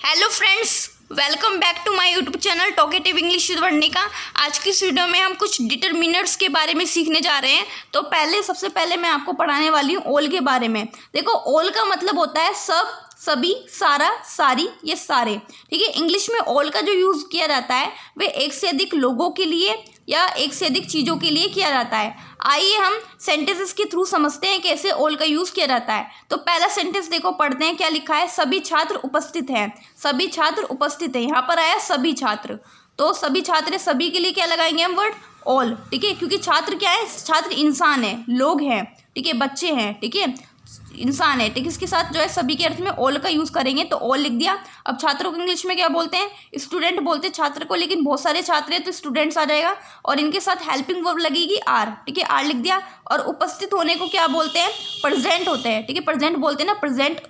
Hello friends, welcome back to my YouTube channel talkative English with Varnika. आज की इस video में हम कुछ डिटरमिनर्स के बारे में सीखने जा रहे हैं। तो सबसे पहले मैं आपको पढ़ाने वाली हूँ ऑल के बारे में। देखो, ऑल का मतलब होता है सब, सभी, सारा, सारी, ये सारे। ठीक है, इंग्लिश में ऑल का जो यूज़ किया जाता है वह एक से अधिक लोगों के लिए या एक से अधिक चीज़ों के लिए किया जाता है। आइए हम सेंटेंसेस के थ्रू समझते हैं कैसे ऑल का यूज़ किया जाता है। तो पहला सेंटेंस देखो, पढ़ते हैं क्या लिखा है। सभी छात्र उपस्थित हैं। सभी छात्र उपस्थित हैं, यहाँ पर आया सभी छात्र। तो सभी छात्र, सभी के लिए क्या लगाएंगे हम वर्ड ऑल। ठीक है, क्योंकि छात्र क्या है, छात्र इंसान है, लोग हैं। ठीक है, बच्चे हैं। ठीक है, इंसान है। ठीक है, इसके साथ जो है सभी के अर्थ में ऑल का यूज़ करेंगे, तो ऑल लिख दिया। अब छात्रों को इंग्लिश में क्या बोलते हैं, स्टूडेंट बोलते हैं छात्र को, लेकिन बहुत सारे छात्र हैं तो स्टूडेंट्स आ जाएगा और इनके साथ हेल्पिंग वर्ब लगेगी आर। ठीक है, आर लिख दिया। और उपस्थित होने को क्या बोलते हैं, प्रेजेंट होते हैं। ठीक है, प्रेजेंट बोलते हैं ना, प्रेजेंट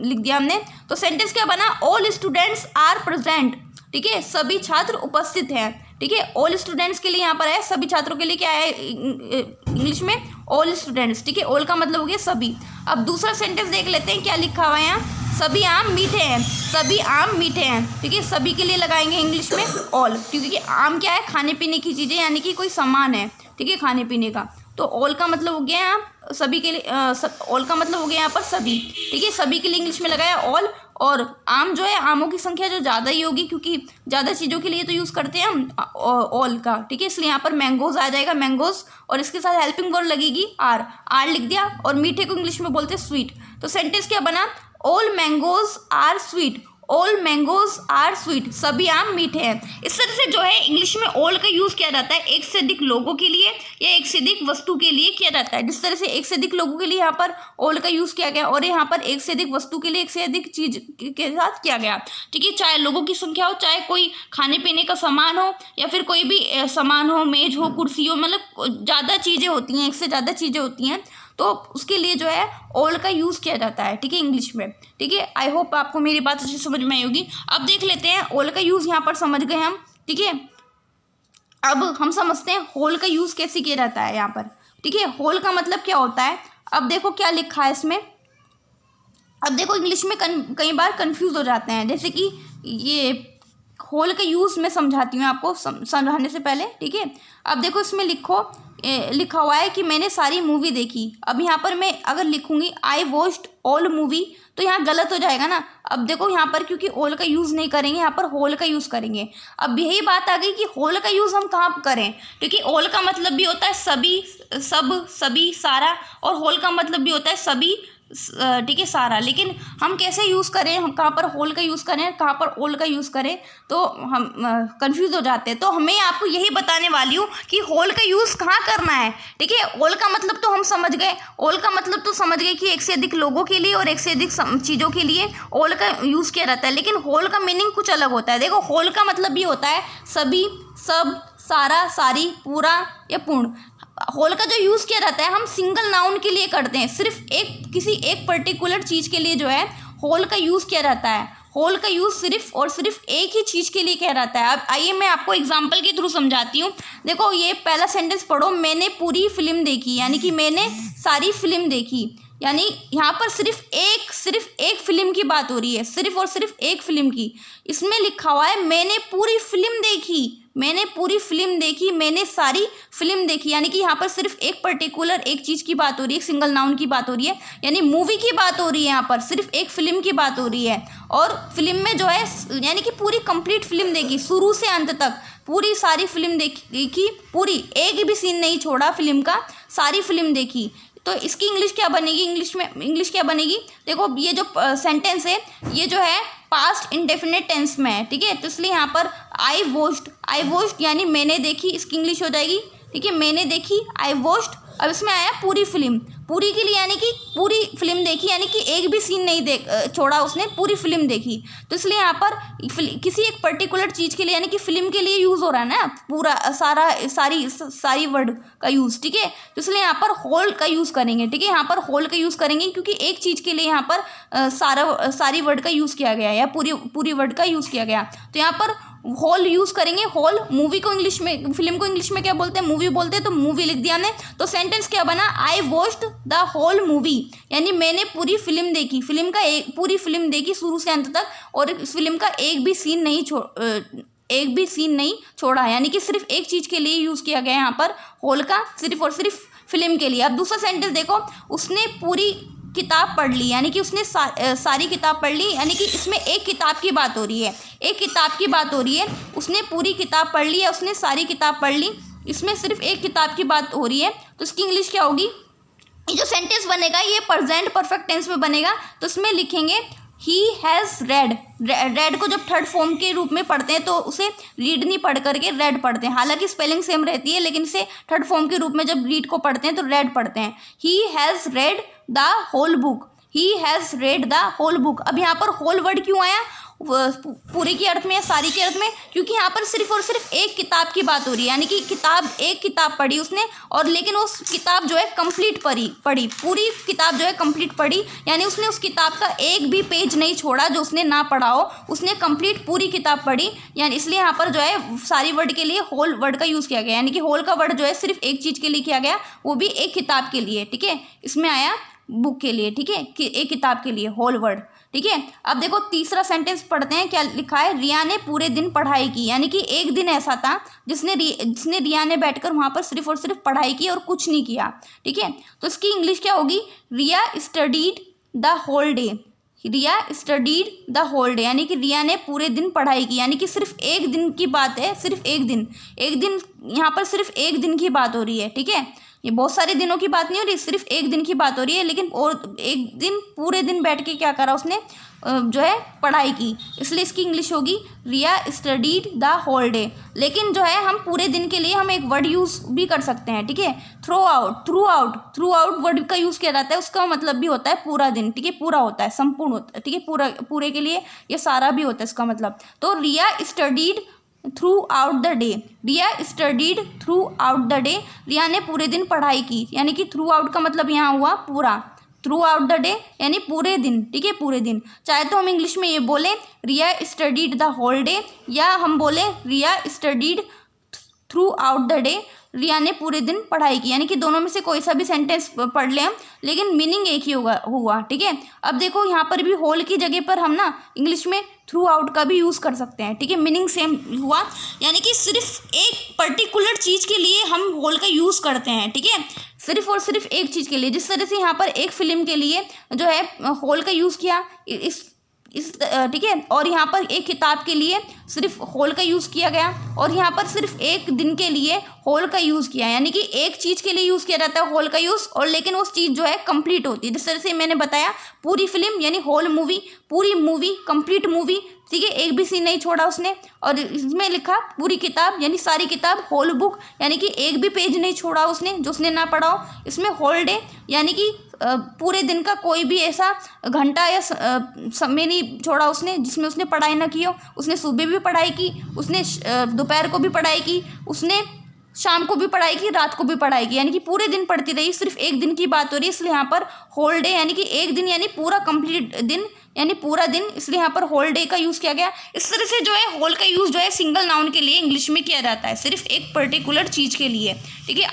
लिख दिया हमने। तो सेंटेंस क्या बना, ऑल स्टूडेंट्स आर प्रेजेंट। ठीक है, सभी छात्र उपस्थित हैं। ठीक है, ऑल स्टूडेंट्स के लिए यहाँ पर है, सभी छात्रों के लिए क्या है इंग्लिश में, ऑल स्टूडेंट्स। ठीक है, ऑल का मतलब हो गया सभी। अब दूसरा सेंटेंस देख लेते हैं क्या लिखा हुआ है यहाँ। सभी आम मीठे हैं। सभी आम मीठे हैं। ठीक है, सभी के लिए लगाएंगे इंग्लिश में ऑल, क्योंकि आम क्या है, खाने पीने की चीज़ें, यानी कि कोई सामान है। ठीक है, खाने पीने का। तो ऑल का मतलब हो गया यहाँ सभी के लिए, ऑल का मतलब हो गया यहाँ पर सभी। ठीक है, सभी के लिए इंग्लिश में लगाया ऑल। और आम जो है, आमों की संख्या जो ज़्यादा ही होगी, क्योंकि ज़्यादा चीज़ों के लिए तो यूज़ करते हैं हम ऑल का। ठीक है, इसलिए यहाँ पर मैंगोज आ जाएगा, मैंगोज। और इसके साथ हेल्पिंग वर्ब लगेगी आर, आर लिख दिया। और मीठे को इंग्लिश में बोलते हैं स्वीट। तो सेंटेंस क्या बना, all mangoes are sweet. All mangoes are sweet, सभी आम मीठे हैं। इस तरह से जो है इंग्लिश में ऑल का यूज़ किया जाता है एक से अधिक लोगों के लिए या एक से अधिक वस्तु के लिए किया जाता है। जिस तरह से एक से अधिक लोगों के लिए यहाँ पर ऑल का यूज़ किया गया, और यहाँ पर एक से अधिक वस्तु के लिए एक से अधिक चीज के साथ किया गया। ठीक है, चाहे लोगों की संख्या हो, चाहे कोई खाने पीने का सामान हो, या फिर कोई भी सामान हो, मेज हो, कुर्सी हो, मतलब ज़्यादा चीज़ें होती हैं, एक से ज़्यादा चीज़ें होती हैं, तो उसके लिए जो है ऑल का यूज़ किया जाता है। ठीक है, इंग्लिश में। ठीक है, आई होप आपको मेरी बात अच्छी समझ में आई होगी। अब देख लेते हैं ऑल का यूज़, यहाँ पर समझ गए हम। ठीक है, अब हम समझते हैं होल का यूज़ कैसे किया जाता है यहाँ पर। ठीक है, होल का मतलब क्या होता है। अब देखो क्या लिखा है इसमें। अब देखो, इंग्लिश में कई बार कंफ्यूज हो जाते हैं, जैसे कि ये होल का यूज़ मैं समझाती हूँ आपको समझाने से पहले। ठीक है, अब देखो इसमें लिखा हुआ है कि मैंने सारी मूवी देखी। अब यहाँ पर मैं अगर लिखूँगी आई वॉच्ड ऑल मूवी, तो यहाँ गलत हो जाएगा ना। अब देखो यहाँ पर क्योंकि ऑल का यूज़ नहीं करेंगे, यहाँ पर होल का यूज़ करेंगे। अब यही बात आ गई कि होल का यूज़ हम कहाँ करें, क्योंकि ऑल का मतलब भी होता है सभी, सब, सभी, सारा, और होल का मतलब भी होता है सभी, ठीक है, सारा। लेकिन हम कैसे यूज़ करें, हम कहाँ पर होल का यूज़ करें, कहाँ पर ऑल का यूज़ करें, तो हम कंफ्यूज हो जाते हैं। तो मैं आपको यही बताने वाली हूँ कि होल का यूज़ कहाँ करना है। ठीक है, ऑल का मतलब तो हम समझ गए, ऑल का मतलब तो समझ गए कि एक से अधिक लोगों के लिए और एक से अधिक चीज़ों के लिए ऑल का यूज़ किया जाता है। लेकिन होल का मीनिंग कुछ अलग होता है। देखो, होल का मतलब भी होता है सभी, सब, सारा, सारी, पूरा या पूर्ण। होल का जो यूज़ किया जाता है हम सिंगल नाउन के लिए करते हैं, सिर्फ किसी एक पर्टिकुलर चीज़ के लिए जो है होल का यूज़ किया जाता है। होल का यूज़ सिर्फ और सिर्फ एक ही चीज़ के लिए किया जाता है। अब आइए मैं आपको एग्जांपल के थ्रू समझाती हूँ। देखो, ये पहला सेंटेंस पढ़ो, मैंने पूरी फिल्म देखी, यानी कि मैंने सारी फिल्म देखी। यानी यहाँ पर सिर्फ एक फिल्म की बात हो रही है, सिर्फ और सिर्फ एक फिल्म की। इसमें लिखा हुआ है मैंने पूरी फिल्म देखी, मैंने पूरी फिल्म देखी, मैंने सारी फिल्म देखी, यानी कि यहाँ पर सिर्फ एक पर्टिकुलर एक चीज़ की बात हो रही है, एक सिंगल नाउन की बात हो रही है, यानी मूवी की बात हो रही है। यहाँ पर सिर्फ एक फिल्म की बात हो रही है, और फिल्म में जो है यानी कि पूरी कंप्लीट फिल्म देखी, शुरू से अंत तक पूरी सारी फिल्म देखी, पूरी, एक भी सीन नहीं छोड़ा फिल्म का, सारी फिल्म देखी। तो इसकी इंग्लिश क्या बनेगी, इंग्लिश क्या बनेगी। देखो, ये जो सेंटेंस है ये जो है पास्ट इंडेफिनिट टेंस में है। ठीक है, तो इसलिए यहाँ पर आई वॉच्ड यानी मैंने देखी, इसकी इंग्लिश हो जाएगी। ठीक है, मैंने देखी, आई वॉच्ड। अब इसमें आया पूरी फिल्म, पूरी के लिए यानी कि पूरी फिल्म देखी, यानी कि एक भी सीन नहीं छोड़ा उसने, पूरी फिल्म देखी। तो इसलिए यहाँ पर किसी एक पर्टिकुलर चीज़ के लिए यानी कि फिल्म के लिए यूज़ हो रहा है ना, पूरा सारी वर्ड का यूज़। ठीक है, तो इसलिए यहाँ पर होल का यूज़ करेंगे। ठीक है, यहाँ पर होल का यूज़ करेंगे क्योंकि एक चीज़ के लिए यहाँ पर सारी वर्ड का यूज़ किया गया है, या पूरी वर्ड का यूज़ किया गया। तो यहाँ पर होल यूज़ करेंगे, होल। मूवी को इंग्लिश में, फिल्म को इंग्लिश में क्या बोलते हैं, मूवी बोलते हैं, तो मूवी लिख दिया हमने। तो सेंटेंस क्या बना, I watched the whole movie, यानी मैंने पूरी फिल्म देखी, पूरी फिल्म देखी शुरू से अंत तक, और इस फिल्म का एक भी सीन नहीं छोड़ा, यानी कि सिर्फ एक चीज़ के लिए यूज़ किया गया है यहाँ पर होल का, सिर्फ और सिर्फ फिल्म के लिए। अब दूसरा सेंटेंस देखो, उसने पूरी किताब पढ़ ली, यानी कि उसने सारी किताब पढ़ ली, यानी कि इसमें एक किताब की बात हो रही है, एक किताब की बात हो रही है। उसने पूरी किताब पढ़ ली या उसने सारी किताब पढ़ ली, इसमें सिर्फ एक किताब की बात हो रही है। तो इसकी इंग्लिश क्या होगी, ये जो सेंटेंस बनेगा ये प्रेजेंट परफेक्ट टेंस में बनेगा। तो इसमें लिखेंगे ही हैज़ रेड। रेड को जब थर्ड फॉर्म के रूप में पढ़ते हैं तो उसे रीड नहीं पढ़ करके रेड पढ़ते हैं, हालांकि स्पेलिंग सेम रहती है, लेकिन इसे थर्ड फॉर्म के रूप में जब रीड को पढ़ते हैं तो रेड पढ़ते हैं। He has read the whole book, he has read the whole book. अब यहाँ पर होल वर्ड क्यों आया, पूरे के अर्थ में या सारी के अर्थ में, क्योंकि यहाँ पर सिर्फ और सिर्फ एक किताब की बात हो रही है, यानी कि एक किताब पढ़ी उसने, और लेकिन उस किताब जो है कंप्लीट पढ़ी, पूरी किताब जो है कंप्लीट पढ़ी, यानी उसने उस किताब का एक भी पेज नहीं छोड़ा जो उसने ना पढ़ा हो, उसने कंप्लीट पूरी किताब पढ़ी। यानी इसलिए यहाँ पर जो है सारी वर्ड के लिए होल वर्ड का यूज़ किया गया, यानी कि होल का वर्ड जो है सिर्फ एक चीज़ के लिए किया गया, वो भी एक किताब के लिए, ठीक है। इसमें आया बुक के लिए, ठीक है, कि एक किताब के लिए होल वर्ड, ठीक है। अब देखो तीसरा सेंटेंस पढ़ते हैं, क्या लिखा है, रिया ने पूरे दिन पढ़ाई की, यानी कि एक दिन ऐसा था जिसने रिया ने बैठकर वहाँ पर सिर्फ और सिर्फ पढ़ाई की और कुछ नहीं किया, ठीक है। तो इसकी इंग्लिश क्या होगी, Riya studied the whole day, Riya studied the whole day, यानी कि रिया ने पूरे दिन पढ़ाई की, यानी कि सिर्फ एक दिन की बात है, सिर्फ एक दिन यहाँ पर सिर्फ एक दिन की बात हो रही है, ठीक है। ये बहुत सारे दिनों की बात नहीं हो रही, सिर्फ एक दिन की बात हो रही है, लेकिन और एक दिन पूरे दिन बैठ के क्या करा उसने, जो है पढ़ाई की, इसलिए इसकी इंग्लिश होगी Riya studied the whole day. लेकिन जो है हम पूरे दिन के लिए हम एक वर्ड यूज़ भी कर सकते हैं, ठीक है, थ्रू आउट वर्ड का यूज़ किया जाता है, उसका मतलब भी होता है पूरा दिन, ठीक है, पूरा होता है, संपूर्ण होता है, ठीक है, पूरे के लिए ये सारा भी होता है इसका मतलब। तो Riya studied throughout the day, Riya studied throughout the day, Riya ने पूरे दिन पढ़ाई की, यानी कि थ्रू आउट का मतलब यहाँ हुआ पूरा, थ्रू आउट द डे यानी पूरे दिन, ठीक है, पूरे दिन। चाहे तो हम इंग्लिश में ये बोलें Riya studied the whole day, या हम बोलें Riya studied throughout the day, Riya ने पूरे दिन पढ़ाई की, यानी कि दोनों में से कोई सा भी सेंटेंस पढ़ लें हम, लेकिन मीनिंग एक ही हुआ, ठीक है। अब देखो यहाँ पर भी होल की जगह पर हम ना इंग्लिश में थ्रू आउट का भी यूज़ कर सकते हैं, ठीक है, मीनिंग सेम हुआ, यानी कि सिर्फ एक पर्टिकुलर चीज़ के लिए हम होल का यूज़ करते हैं, ठीक है, सिर्फ और सिर्फ एक चीज़ के लिए। जिस तरह से यहाँ पर एक फिल्म के लिए जो है होल का यूज़ किया ठीक है, और यहाँ पर एक किताब के लिए सिर्फ होल का यूज़ किया गया, और यहाँ पर सिर्फ एक दिन के लिए होल का यूज़ किया, यानी कि एक चीज़ के लिए यूज़ किया जाता है होल का यूज़, और लेकिन उस चीज़ जो है कंप्लीट होती है। जिस तरह से मैंने बताया पूरी फिल्म यानी होल मूवी, पूरी मूवी कंप्लीट मूवी, ठीक है, एक भी सीन नहीं छोड़ा उसने। और इसमें लिखा पूरी किताब यानी सारी किताब, होल बुक यानी कि एक भी पेज नहीं छोड़ा उसने जो उसने ना पढ़ा हो। इसमें होल डे यानी कि पूरे दिन का कोई भी ऐसा घंटा या समय नहीं छोड़ा उसने जिसमें उसने पढ़ाई ना की हो। उसने सुबह भी पढ़ाई की, उसने दोपहर को भी पढ़ाई की, उसने शाम को भी पढ़ाई की, रात को भी पढ़ाई की, यानी कि पूरे दिन पढ़ती रही। सिर्फ एक दिन की बात हो रही है, इसलिए यहाँ पर होल डे यानी कि एक दिन यानी पूरा कंप्लीट दिन यानी पूरा दिन, इसलिए यहाँ पर होल डे का यूज़ किया गया। इस तरह से जो है होल का यूज़ जो है सिंगल नाउन के लिए इंग्लिश में किया जाता है, सिर्फ एक पर्टिकुलर चीज़ के लिए, ठीक है।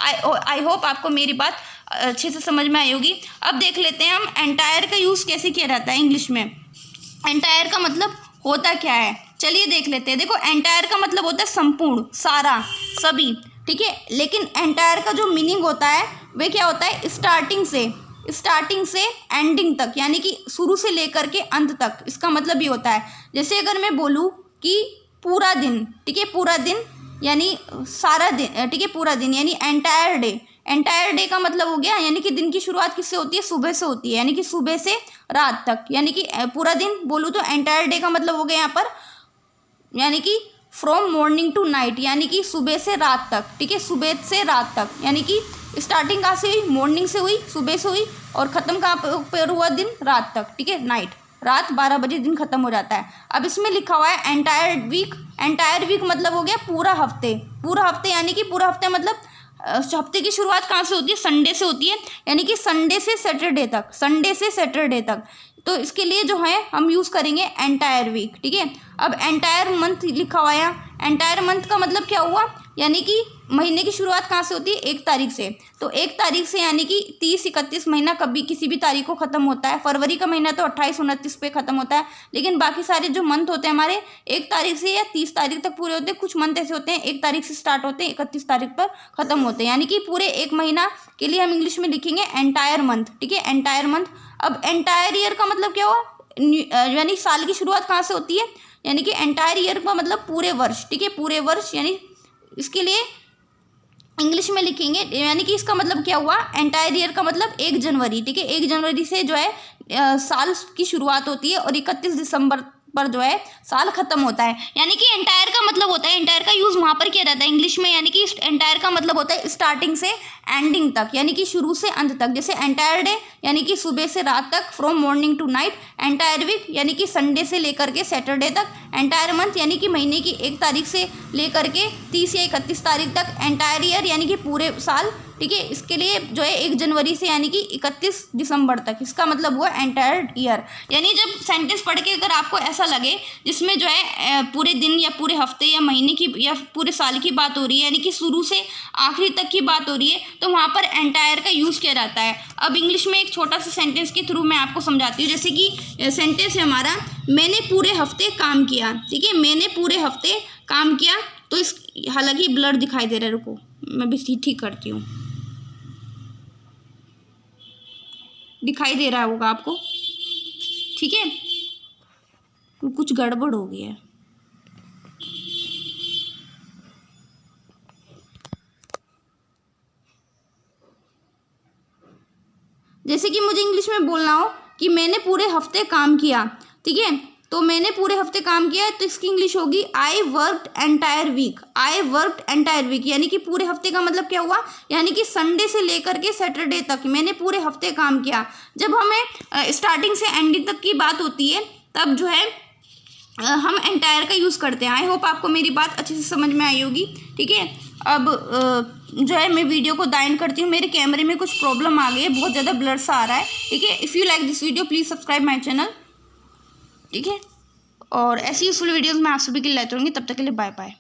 आई होप आपको मेरी बात अच्छे से समझ में आई होगी। अब देख लेते हैं हम एंटायर का यूज़ कैसे किया जाता है इंग्लिश में। एंटायर का मतलब होता क्या है, चलिए देख लेते हैं। देखो एंटायर का मतलब होता है संपूर्ण, सारा, सभी, ठीक है। लेकिन एंटायर का जो मीनिंग होता है वह क्या होता है, स्टार्टिंग से एंडिंग तक, यानी कि शुरू से लेकर के अंत तक। इसका मतलब ये होता है, जैसे अगर मैं बोलूँ कि पूरा दिन, ठीक है, पूरा दिन यानी सारा दिन, ठीक है, पूरा दिन यानी एंटायर डे। एंटायर डे का मतलब हो गया यानी कि दिन की शुरुआत किससे होती है, सुबह से होती है, यानी कि सुबह से रात तक, यानी कि पूरा दिन बोलूँ तो एंटायर डे का मतलब हो गया यहाँ पर यानी कि फ्रॉम मॉर्निंग टू नाइट, यानी कि सुबह से रात तक, ठीक है, सुबह से रात तक, यानी कि स्टार्टिंग कहाँ से हुई, मॉर्निंग से हुई, सुबह से हुई, और ख़त्म कहाँ पर हुआ, दिन, रात तक, ठीक है, नाइट, रात 12 बजे दिन खत्म हो जाता है। अब इसमें लिखा हुआ है एंटायर वीक। एंटायर वीक मतलब हो गया पूरा हफ्ते, यानी कि पूरा हफ्ते मतलब हफ्ते की शुरुआत कहाँ से होती है, संडे से होती है, यानी कि संडे से सैटरडे तक, तो इसके लिए जो है हम यूज़ करेंगे एंटायर वीक, ठीक है। अब एंटायर मंथ लिखा हुआ है, एंटायर मंथ का मतलब क्या हुआ, यानी कि महीने की शुरुआत कहाँ से होती है, 1 तारीख से। तो 1 तारीख से यानी कि 30-31 महीना कभी किसी भी तारीख को ख़त्म होता है। फरवरी का महीना तो 28-29 पे ख़त्म होता है, लेकिन बाकी सारे जो मंथ होते हैं हमारे 1 तारीख से या 30 तारीख तक पूरे होते हैं। कुछ मंथ ऐसे होते हैं 1 तारीख से स्टार्ट होते हैं, 31 तारीख पर ख़त्म होते हैं, यानी कि पूरे 1 महीना के लिए हम इंग्लिश में लिखेंगे एंटायर मंथ, ठीक है, एंटायर मंथ। अब एंटायर ईयर का मतलब क्या हुआ, यानी साल की शुरुआत कहाँ से होती है, यानी कि एंटायर ईयर का मतलब पूरे वर्ष, ठीक है, पूरे वर्ष। यानी इसके लिए इंग्लिश में लिखेंगे, यानी कि इसका मतलब क्या हुआ, एंटायर ईयर का मतलब 1 जनवरी, ठीक है, 1 जनवरी से जो है साल की शुरुआत होती है और 31 दिसंबर पर जो है साल खत्म होता है। यानी कि एंटायर का मतलब होता है, एंटायर का यूज़ वहाँ पर किया जाता है इंग्लिश में, यानी कि एंटायर का मतलब होता है स्टार्टिंग से एंडिंग तक, यानी कि शुरू से अंत तक। जैसे एंटायर डे यानी कि सुबह से रात तक, from morning to night. Entire week यानी कि संडे से लेकर के सैटरडे तक। एंटायर मंथ यानी कि महीने की 1 तारीख से लेकर के 30 या 31 तारीख तक। एंटायर ईयर यानी कि पूरे साल, ठीक है। इसके लिए जो है 1 जनवरी से यानी कि 31 दिसंबर तक, इसका मतलब हुआ एंटायर ईयर। यानी जब सेंटेंस पढ़ के अगर आपको ऐसा लगे जिसमें जो है पूरे दिन या पूरे हफ्ते या महीने की या पूरे साल की बात हो रही है, यानी कि शुरू से आखिरी तक की बात हो रही है, तो वहाँ पर एंटायर का यूज़ किया जाता है। अब इंग्लिश में एक छोटा सा सेंटेंस के थ्रू मैं आपको समझाती हूँ। जैसे कि सेंटेंस है हमारा, मैंने पूरे हफ्ते काम किया, ठीक है, मैंने पूरे हफ्ते काम किया। तो इस, हालांकि ब्लर दिखाई दे रहा है, रुको मैं भी ठीक करती हूँ, दिखाई दे रहा होगा आपको, ठीक है, तो कुछ गड़बड़ हो गई है। जैसे कि मुझे इंग्लिश में बोलना हो कि मैंने पूरे हफ्ते काम किया, ठीक है, तो मैंने पूरे हफ्ते काम किया, तो इसकी इंग्लिश होगी I worked entire week. I worked entire week यानी कि पूरे हफ्ते का मतलब क्या हुआ, यानी कि संडे से लेकर के सैटरडे तक मैंने पूरे हफ्ते काम किया। जब हमें स्टार्टिंग से एंडिंग तक की बात होती है तब जो है हम एंटायर का यूज़ करते हैं। आई होप आपको मेरी बात अच्छे से समझ में आई होगी, ठीक है। अब जो है मैं वीडियो को दाइन करती हूँ, मेरे कैमरे में कुछ प्रॉब्लम आ गई है, बहुत ज़्यादा ब्लर सा आ रहा है, ठीक है। If you like this video please subscribe my channel, ठीक है। और ऐसी यूजफुल वीडियोज़ मैं आप सभी के लिए लाती रहूँगी। तब तक के लिए बाय बाय।